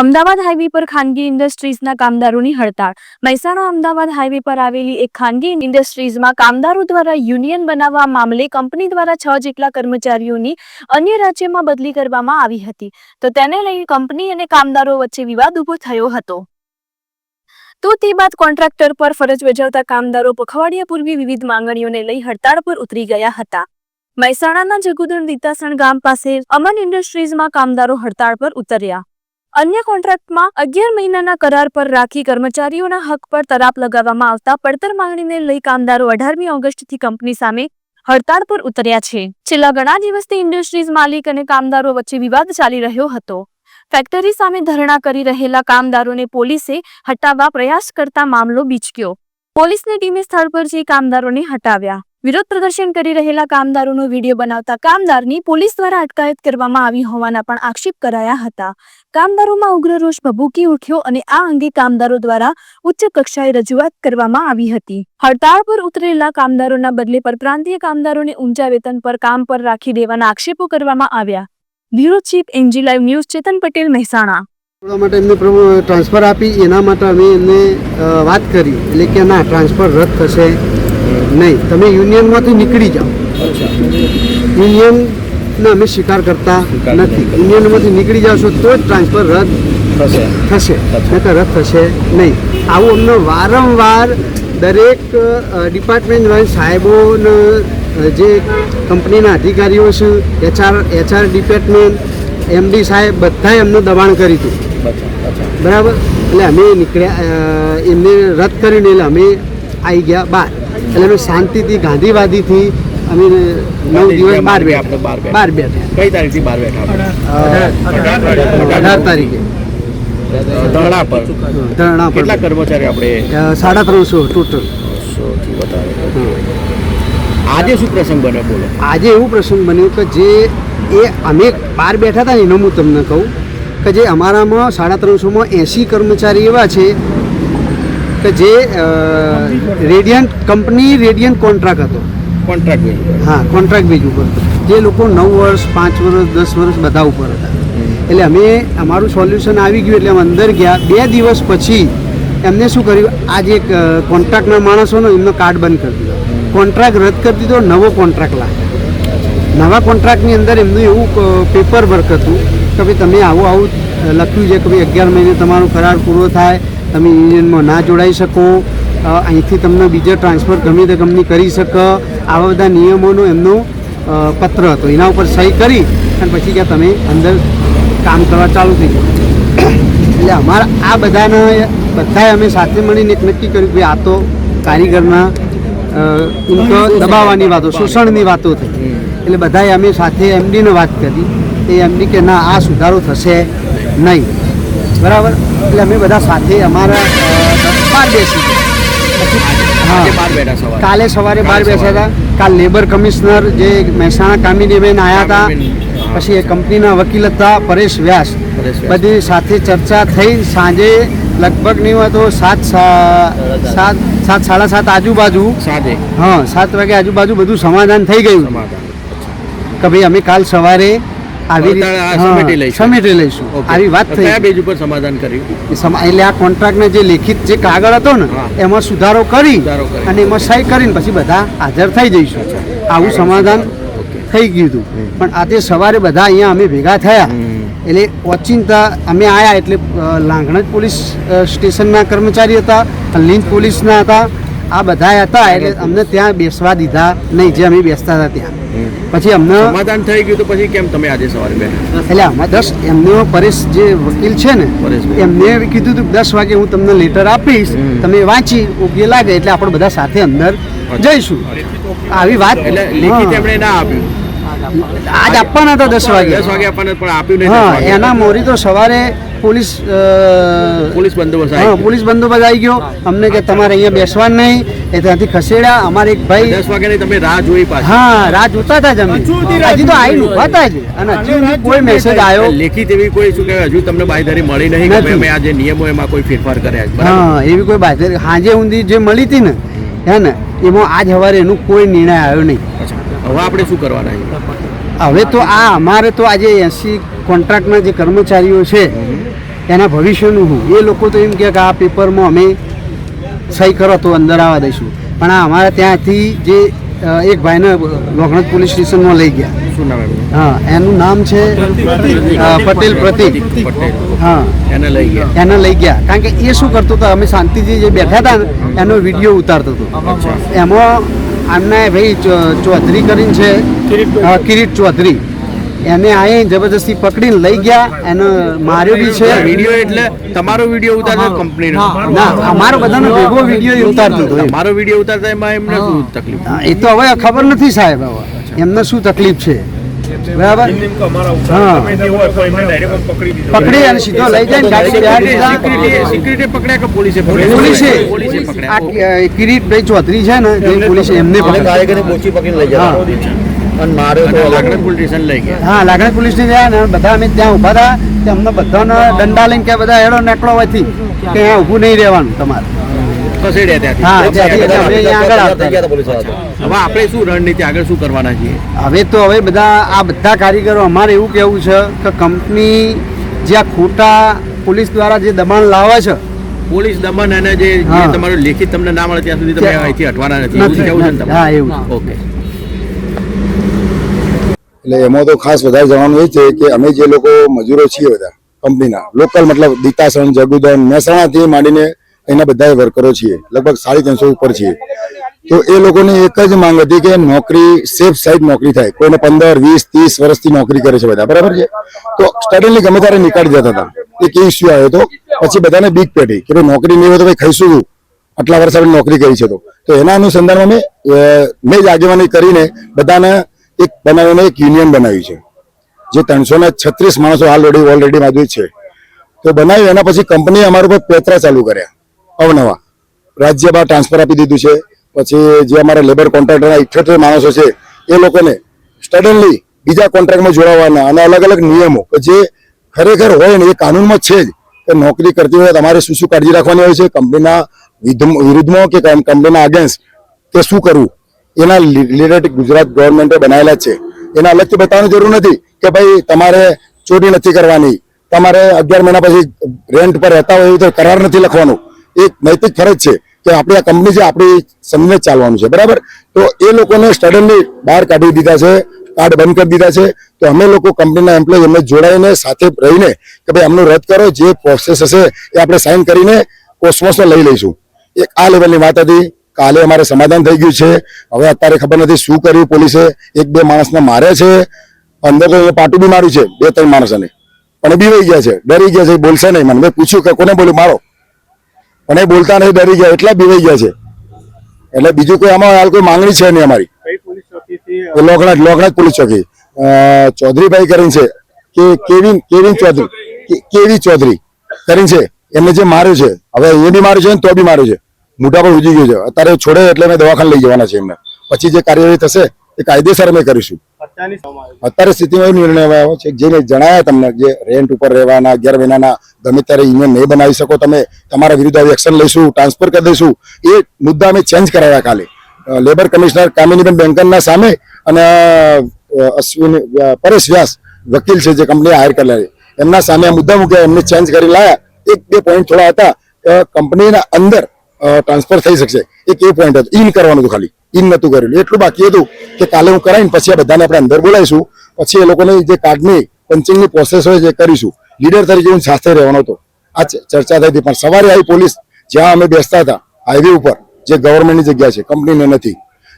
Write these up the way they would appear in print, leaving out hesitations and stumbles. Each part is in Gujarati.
અમદાવાદ હાઈવે પર ખાનગી ઇન્ડસ્ટ્રીઝના કામદારોની હડતાળ। મહેસાણા અમદાવાદ હાઈવે પર આવેલી એક ખાનગી ઇન્ડસ્ટ્રીઝમાં કામદારો દ્વારા યુનિયન બનાવવા મામલે કંપની દ્વારા 6 જેટલા કર્મચારીઓની અન્ય રાજ્યમાં બદલી કરવામાં આવી હતી, તો તેને લઈ કંપની અને કામદારો વચ્ચે વિવાદ ઊભો થયો હતો। તો તે બાદ કોન્ટ્રાક્ટર પર ફરજ બજાવતા કામદારો પખવાડિયા પૂર્વે વિવિધ માંગણીઓને લઈ હડતાળ પર ઉતરી ગયા હતા। મહેસાણાના જગુદણ દીતાસણ ગામ પાસે અમન ઇન્ડસ્ટ્રીઝમાં કામદારો હડતાળ પર ઉતર્યા। અન્ય કોન્ટ્રાક્ટમાં 11 મહિનાના કરાર પર રાખી કર્મચારીઓના હક પર તરાપ લગાવવામાં આવતા પડતર માંગણીને લઈ કામદારો 18મી ઓગસ્ટથી કંપની સામે હડતાળ પર ઉતર્યા છે। છેલ્લા ઘણા દિવસથી ઇન્ડસ્ટ્રીઝ માલિક અને કામદારો વચ્ચે વિવાદ ચાલી રહ્યો હતો। ફેક્ટરી સામે ધરણા કરી રહેલા કામદારોને પોલીસે હટાવવા પ્રયાસ કરતા મામલો બીચક્યો। પોલીસની ટીમે સ્થળ પર જઈ કામદારોને હટાવ્યા। વિરોધ પ્રદર્શન કરી રહેલા કામદારોનો વિડીયો બનાવતા કામદારની પોલીસ દ્વારા અટકાયત કરવામાં આવી હોવાના પણ આક્ષેપ કરાયા હતા। કામદારોમાં ઉગ્ર રોષ ભભૂકી ઉઠ્યો અને આ અંગે કામદારો દ્વારા ઉચ્ચ કક્ષાએ રજૂઆત કરવામાં આવી હતી। હડતાળ પર ઉતરેલા કામદારોના બદલે પરપ્રાંતીય કામદારોને ઊંચા વેતન પર કામ પર રાખી દેવાના આક્ષેપો કરવામાં આવ્યા। Bureau chief NG live news Chetan Patel Mehsana. માટે એમને ટ્રાન્સફર આપી એના માટે અમે એમને વાત કરી એટલે કે ના ટ્રાન્સફર રદ થશે નહીં, તમે યુનિયનમાંથી નીકળી જાઓ। યુનિયનને અમે સ્વીકાર કરતા નથી, યુનિયનમાંથી નીકળી જાશો તો જ ટ્રાન્સફર રદ થશે, નહીં તો રદ થશે નહીં। આવું અમને વારંવાર દરેક ડિપાર્ટમેન્ટ સાહેબોને જે કંપનીના અધિકારીઓ છે, એચઆર ડિપાર્ટમેન્ટ, એમડી સાહેબ બધાએ અમને દબાણ કરી હતું, બરાબર। એટલે અમે નીકળ્યા, એમને રદ કરીને એટલે અમે આવી ગયા બહાર। એટલે અમે શાંતિથી ગાંધીવાદીથી અમે 9 દિવસ બહાર બેઠા। કઈ તારીખથી બહાર બેઠા? 18 તારીખે ધરણા પર કેટલા કર્મચારી આપણે? 350 ટોટલ। આજે શું પ્રસંગ બન્યો બોલો? આજે એવું પ્રસંગ બન્યો કે જે અમે બહાર બેઠા હતા ને એનો હું તમને કહું કે જે અમારામાં 350માં 80 કર્મચારી એવા છે કે જે રેડિયન્ટ કંપની રેડિયન્ટ કોન્ટ્રાક્ટ હતો, કોન્ટ્રાક્ટ બેઝ? હા, કોન્ટ્રાક્ટ બેઝ ઉપર જે લોકો 9 વર્ષ 5 વર્ષ 10 વર્ષ બધા ઉપર હતા। એટલે અમે અમારું સોલ્યુશન આવી ગયું એટલે અમે અંદર ગયા। 2 દિવસ પછી એમને શું કર્યું, આ જે કોન્ટ્રાક્ટના માણસોનો એમનો કાર્ડ બંધ કરી દીધો, કોન્ટ્રાક્ટ રદ કરી દીધો, નવો કોન્ટ્રાક્ટ લાવ્યો। નવા કોન્ટ્રાક્ટની અંદર એમનું એવું પેપર વર્ક હતું કે ભાઈ તમે આવું લખ્યું છે કે ભાઈ 11 મહિને તમારો કરાર પૂરો થાય, તમે યુનિયનમાં ના જોડાઈ શકો, અહીંથી તમને બીજો ટ્રાન્સફર ગમે તે કંપની કરી શકે, આવા બધા નિયમોનો એમનો પત્ર હતો। એના ઉપર સહી કરી અને પછી કે તમે અંદર કામ કરવા ચાલુ થઈ ગયું। એટલે અમારા આ બધાએ અમે સાથે મળીને એક નક્કી કર્યું કે આ તો કારીગરના દબાવવાની વાતો, શોષણની વાતો થઈ। એટલે બધાએ અમે સાથે એમડીને વાત કરી, એ એમડી કે ના આ સુધારો થશે નહીં, બરાબર। એટલે અમે બધા સાથે અમારા બહાર બેસી ગયા। કાલે સવારે બહાર બેસ્યા હતા। કાલ લેબર કમિશનર જે મહેસાણા કામિનીબેન આવ્યા હતા, પછી એ કંપનીના વકીલ હતા પરેશ વ્યાસ, બધી સાથે ચર્ચા થઈ। સાંજે લગભગ નહીં હોય તો 7:30 આજુબાજુ, હા 7 વાગે આજુબાજુ બધું સમાધાન થઈ ગયું કે ભાઈ અમે કાલ સવારે સમેટી લઈશું, આવી વાત થઈ। કયા બેઝ ઉપર સમાધાન કર્યું? એટલે આ કોન્ટ્રાક્ટના જે લેખિત જે કાગળ હતો ને એમાં સુધારો કરી અને એમાં સહી કરીને પછી બધા હાજર થઈ જઈશું, આવું સમાધાન થઈ ગયું હતું। પણ આજે સવારે બધા અહીંયા અમે ભેગા થયા એટલે ઓચિંતા અમે આવ્યા એટલે લાંઘણજ પોલીસ સ્ટેશનના કર્મચારી હતા, લીંચ પોલીસના હતા, આ બધા હતા। એટલે અમને ત્યાં બેસવા દીધા નહીં, જે અમે બેસતા હતા ત્યાં। પછી અમને સમાધાન થઈ ગયું તો પછી કેમ તમે આજે સવારે બેઠા? એટલે આમાં 10 એમનો પરેશ જે વકીલ છે ને એમને કીધું હતું 10 વાગે હું તમને લેટર આપીશ, તમે વાંચી યોગ્ય લાગે એટલે આપણે બધા સાથે અંદર જઈશું, આવી વાત। એટલે લેખિત એમણે ના આપ્યું? આજ આપવાના હતા 10 વાગે આપવાના, પણ આપ્યું નહીં। હા, એના મોરી તો સવારે પોલીસ બંદોબસ્ત આવી ગયો, અમને કે તમારે અહીંયા બેસવાનું નહીં, એ ત્યાંથી ખસેડ્યા। અમારે એક ભાઈ 10 વાગે નહીં, તમે રાહ જોઈ પાછી? હા, રાહ જોતા હતા જ અમે, હજી તો આવીને ઉભા હતા જ, અને હજી કોઈ મેસેજ આવ્યો લેખિત એવી કોઈ શું કહેવાય હજુ તમને બાંયધરી મળી નહીં કે અમે આ જે નિયમો એમાં કોઈ ફેરફાર કર્યા? હા, એવી કોઈ બાંયધરી સાંજે ઊંધી જે મળી હતી ને હે ને એમાં આજ સવારે એનું કોઈ નિર્ણય આવ્યો નહીં। હવે આપણે શું કરવાના? હવે તો આ અમારે તો આજે 80 કોન્ટ્રાક્ટના જે કર્મચારીઓ છે એના ભવિષ્યનું શું? એ લોકો તો એમ કહે કે આ પેપરમાં અમે સહી કરો તો અંદર આવવા દઈશું, પણ આ અમારા ત્યાંથી જે એક ભાઈને લોખંડ પોલીસ સ્ટેશનમાં લઈ ગયા. શું નામ એમનું? હા, એનું નામ છે પટેલ પ્રતિક. પટેલ. હા, એને લઈ ગયા. એને લઈ ગયા કારણ કે એ શું કરતો હતો, અમે શાંતિથી જે બેઠા હતા ને એનો વિડીયો ઉતારતો હતો. એમાં આમના ભાઈ ચૌધરી કરીને છે, કિરીટ ચૌધરી, એને અહીં જબરદસ્તી પકડીને લઈ ગયા, એને માર્યો બી છે. વિડીયો એટલે તમારો વિડીયો ઉતારતો કંપનીનો? ના, અમારો બધાનો ભેગો વિડીયો ઉતારતો હતો. તમારો વિડીયો ઉતારતા એમાં એમને શું તકલીફ? એ તો હવે ખબર નથી સાહેબ, હવે એમને શું તકલીફ છે, બરાબર. હા, પકડી અને સીધો લઈ જાય ગાડી બેહાડી દીધા. સિક્યુરિટી પકડ્યા કે પોલીસે પકડ્યા? પોલીસે પકડ્યા. આ કિરીટભાઈ ચૌધરી છે ને, જે પોલીસે એમને પકડ્યા. અને લાકડા પોલીસ સ્ટેશન લઈ ગયા. હા, લાગણી પોલીસ ને ગયા ને બધા અમે ત્યાં ઊભા હતા, તે અમને બધાને દંડા લઈને કે બધા હેડો નેકળો હોયથી કે અહીંયા ઊભું નહીં રહેવાનું તમારે. ખસેડ્યા હા, ત્યાંથી. ત્યાંથી અમે અહીંયા આગળ આવતા. હવે આપણે શું રણનીતિ આગળ શું કરવાના છીએ? હવે બધા આ બધા કારીગરો, અમારે એવું કહેવું છે કે કંપની જે આ ખોટા પોલીસ દ્વારા જે દબાણ લાવે છે, પોલીસ દમન અને જે હા. તમારું લેખિત તમને ના મળે ત્યાં સુધી તમે અહીંથી હટવાના નથી, એવું જ કહેવું છે ને તમારે? હા, એવું છે. ઓકે. એટલે એમાં તો ખાસ વધારે જવાનું એ છે કે અમે જે લોકો મજૂરો છીએ બધા કંપનીના લોકલ, મતલબ દીતાસણ, જગુદન, મહેસાણાથી માંડીને એના બધા વર્કરો છીએ, લગભગ 350 ઉપર છીએ. તો એ લોકોની એક જ માંગ હતી કે નોકરી સેફ સાઈડ નોકરી થાય. કોઈને 15, 20, 30 વર્ષથી નોકરી કરે છે બધા, બરાબર છે. તો સ્ટડનલી ગમે ત્યારે નીકળી જતા હતા. એક ઇસ્યુ આવ્યો હતો, પછી બધાને બીક પેટી કે ભાઈ નોકરી નહીં હોય તો ભાઈ ખાઈશું શું? આટલા વર્ષ આપણે નોકરી કરી છે. તો એના અનુસંધાનમાં મેં જ આગેવાની કરીને બધાને એક બનાવીને એક યુનિયન બનાવ્યું છે, જે 336 માણસો ઓલરેડી બાજુ છે. તો બનાવ્યું, એના પછી કંપનીએ અમારા ઉપર પેતરા ચાલુ કર્યા અવનવા. રાજ્ય બહાર ટ્રાન્સફર આપી દીધું છે. પછી જે અમારા લેબર કોન્ટ્રાક્ટરના 78 માણસો છે એ લોકોને સડનલી બીજા કોન્ટ્રાક્ટમાં જોડાવાના, અને અલગ અલગ નિયમો કે જે ખરેખર હોય ને એ કાનૂનમાં છે જ, કે નોકરી કરતી હોય તમારે શું શું કાળજી રાખવાની હોય છે, કંપનીના વિરુદ્ધમાં કે કંપનીના અગેન્સ્ટ કે શું કરવું, એના રિલેટેડ ગુજરાત ગવર્મેન્ટે બનાવેલા છે. એના અલગથી બતાવવાની જરૂર નથી કે ભાઈ તમારે ચોરી નથી કરવાની, તમારે 11 મહિના પછી રેન્ટ પર રહેતા હોય તો કરાર નથી લખવાનું. એક નૈતિક ફરજ છે કે આપણી આ કંપની છે, આપણી સમજીને ચાલવાનું છે, બરાબર. તો એ લોકોને સડનલી બહાર કાઢી દીધા છે, કાર્ડ બંધ કરી દીધા છે. તો અમે લોકો કંપનીના એમ્પ્લોય એમને જોડાઈને સાથે રહીને કે ભાઈ આમનું રદ કરો, જે પ્રોસેસ હશે એ આપણે સાઇન કરીને કોસ્મોસમાં લઈ લઈશું. એક આ લેવલની વાત હતી. કાલે અમારે સમાધાન થઈ ગયું છે. હવે અત્યારે ખબર નથી શું કર્યું પોલીસે. 1-2 માણસને મારે છે, અંદર તો પાટું બી માર્યું છે 2-3 માણસોને, પણ એ બીવાઈ ગયા છે, ડરી ગયા છે, બોલશે નહીં. મને મેં પૂછ્યું કે કોને બોલ્યું, મારો, પણ એ બોલતા નહીં, ડરી ગયા, એટલા બીવાઈ ગયા છે. એટલે બીજું કોઈ આમાં હાલ કોઈ માંગણી છે નહીં અમારી. લોકનાથ પોલીસ ચોકી ચૌધરીભાઈ કરીને છે કે કેવી ચૌધરી કરીને છે, એમને જે માર્યું છે, હવે એ બી માર્યું છે ને તો બી માર્યું છે, મોઢા પર ઉજી ગયું છે. અત્યારે છોડે એટલે અમે દવાખાને લઈ જવાના છે એમને. પછી જે કાર્યવાહી થશે એ કાયદેસર અમે કરીશું. અત્યારે સ્થિતિમાં એવો નિર્ણય આવ્યો છે જેને જણાયા તમને, જે રેન્ટ ઉપર રહેવાના 11 મહિનાના ગમે ત્યારે યુનિયન નહીં બનાવી શકો તમે, તમારા વિરુદ્ધ આવી એક્શન લઈશું, ટ્રાન્સફર કરી દઈશું. એ મુદ્દા અમે ચેન્જ કરાવ્યા કાલે લેબર કમિશનર કામિનીબેન બેંકરના સામે, અને પરેશ વ્યાસ વકીલ છે જે કંપની હાયર કરેલા છે એમના સામે આ મુદ્દા મૂક્યા, એમને ચેન્જ કરી લાયા. 1-2 પોઈન્ટ થોડા હતા, કંપનીના અંદર ટ્રાન્સફર થઈ શકશે, એક એ પોઈન્ટ હતો. ઇન કરવાનું હતું, ખાલી ઇન નતું કરેલું. એટલું બાકી હતું કે કાલે હું કરાવીને પછી આ બધાને આપણે અંદર બોલાવીશું, પછી એ લોકોની જે કાર્ડની પંચિંગની પ્રોસેસ હોય જે કરીશું. લીડર તરીકે હું સાથે રહેવાનો હતો. આ ચર્ચા થઈ હતી, પણ સવારે આવી પોલીસ જ્યાં અમે બેસતા હતા હાઈવે ઉપર, જે ગવર્મેન્ટની જગ્યા છે, કંપનીને નથી,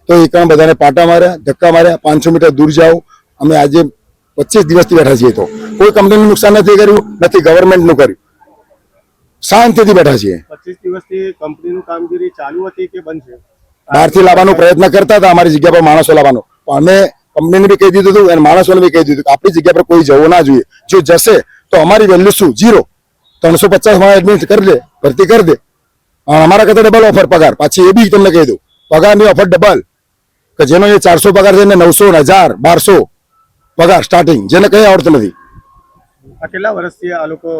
તો એ કામ બધાને પાટા માર્યા, ધક્કા માર્યા. 500 મીટર દૂર જાઓ. અમે આજે 25 દિવસથી બેઠા છીએ, તો કોઈ કંપનીનું નુકસાન નથી કર્યું, નથી ગવર્મેન્ટનું કર્યું, શાંતિથી બેઠા છીએ. 25 દિવસથી કંપનીનું કામગીરી ચાલુ હતી કે બંધ છે? બહારથી લાવવાનો પ્રયત્ન કરતા હતા, અમારી જગ્યા પર માણસો લાવવાનો. પણ અમે કંપનીને બી કહી દીધું હતું અને માણસોને બી કહી દીધું કે આપણી જગ્યા પર કોઈ જવું ના જોઈએ. જો જશે તો અમારી વેલ્યુ શું? 0. 350 માં એડમિટ કરી દે, ભરતી કરી દે. અમારા કરતા ડબલ ઓફર પગાર. પાછી એ બી તમને કહી દઉં, પગારની ઓફર ડબલ, કે જેનો એ 400 પગાર છે ને 900, 1000, 1200 પગાર સ્ટાર્ટિંગ, જેને કઈ આવડતું નથી. આ કેટલા વર્ષથી આ લોકો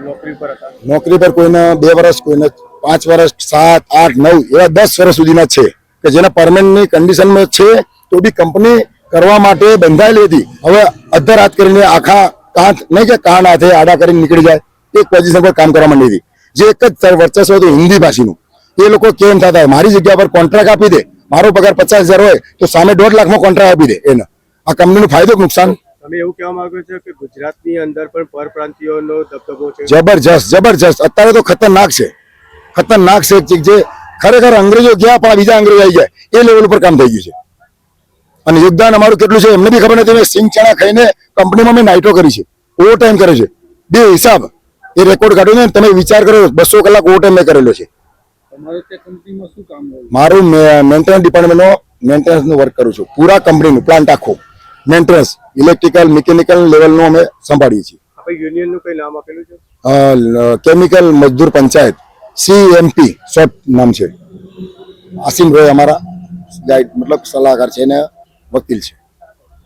નોકરી પર હતા? નોકરી પર કોઈને 2 વર્ષ, કોઈને 5 વર્ષ, 7, 8, 9 એવા 10 વર્ષ સુધીના છે, કે જેના પરમેનન્ટની કન્ડિશનમાં છે, તો બી કંપની કરવા માટે બંધાયેલી હતી. હવે અધર હાથ કરીને આખા કાંત નહીં કે કાન હાથે આડા કરીને નીકળી જાય, એક પોઝિશન પર કામ કરવા માંડી હતી, જે એક જ વર્ચસ્વ હતું હિન્દી ભાષીનું. એ લોકો કેમ થતા મારી જગ્યા પર કોન્ટ્રાક્ટ આપી દે, મારો પગાર 50,000 હોય તો સામે 1.5 લાખમાં કોન્ટ્રાક્ટ આપી દે. એને આ કંપનીનો ફાયદો કે નુકસાન? તમે એવું કહેવા માંગો છો કે ગુજરાતની અંદર પણ પરપ્રાંતિયોનો દબદબો છે? જબરજસ્ત જબરજસ્ત. અત્યારે તો ખતરનાક છે જે ખરેખર અંગ્રેજો ગયા પણ બીજા અંગ્રેજો આવી જાય એ લેવલ ઉપર કામ થઈ ગયું છે. અને યોગદાન અમારું કેટલું છે એમને બી ખબર નથી. મેં સિંગ ચણા ખાઈને કંપનીમાં મેં નાઇટો કરી છે, ઓવર ટાઈમ કરે છે, બે હિસાબ એ રેકોર્ડ કાઢ્યો છે. તમે વિચાર કરો 200 કલાક ઓવર ટાઈમ મેં કરેલો છે. મારું મેન્ટેનન્સ ડિપાર્ટમેન્ટનો મેન્ટેનન્સનું વર્ક કરું છું. પૂરા કંપનીનું પ્લાન્ટ આખો મેન્ટેનન્સ ઇલેક્ટ્રિકલ મિકેનિકલ લેવલનું અમે સંભાળીએ છીએ. આપણે યુનિયનનું કઈ નામ આપેલું છે? કેમિકલ મજદૂર પંચાયત, CMP શોર્ટ નામ છે. આસિમ રોય અમારા ગાઈડ મતલબ સલાહકાર છે અને વકીલ છે.